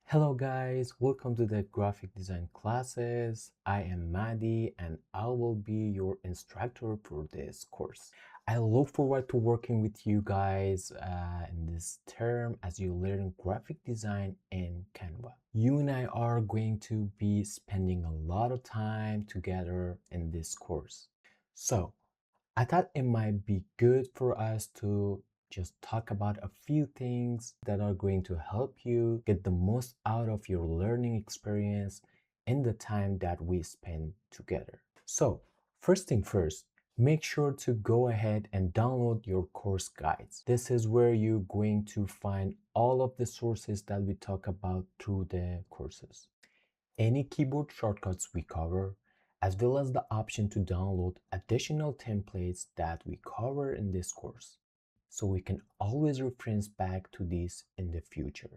Hello guys, welcome to the graphic design classes. I am Madi and I will be your instructor for this course. I look forward to working with you guys in this term as you learn graphic design in Canva. You and I are going to be spending a lot of time together in this course. So I thought it might be good for us to just talk about a few things that are going to help you get the most out of your learning experience in the time that we spend together. So, first thing first, make sure to go ahead and download your course guides. This is where you're going to find all of the sources that we talk about through the courses. Any keyboard shortcuts we cover, as well as the option to download additional templates that we cover in this course, so we can always reference back to these in the future.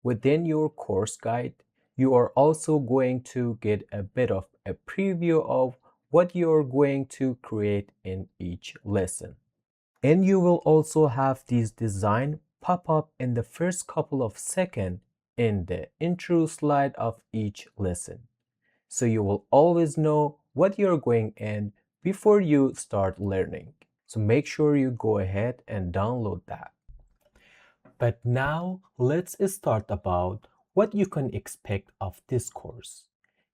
Within your course guide, you are also going to get a bit of a preview of what you're going to create in each lesson. And you will also have these design pop up in the first couple of seconds in the intro slide of each lesson. So you will always know what you're going in before you start learning. So make sure you go ahead and download that. But now let's start about what you can expect of this course.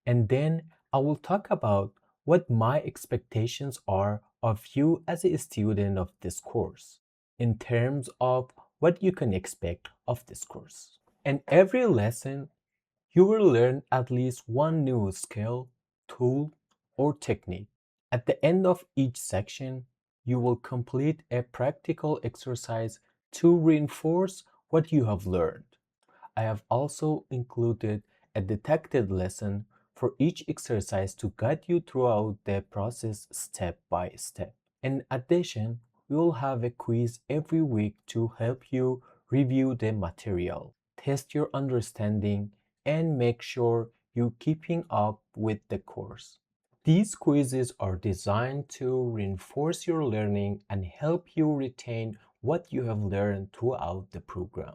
And then I will talk about what my expectations are of you as a student of this course in terms of what you can expect of this course. And every lesson, you will learn at least one new skill, tool, or technique. At the end of each section, you will complete a practical exercise to reinforce what you have learned. I have also included a detected lesson for each exercise to guide you throughout the process step by step. In addition, we will have a quiz every week to help you review the material, test your understanding, and make sure you're keeping up with the course. These quizzes are designed to reinforce your learning and help you retain what you have learned throughout the program.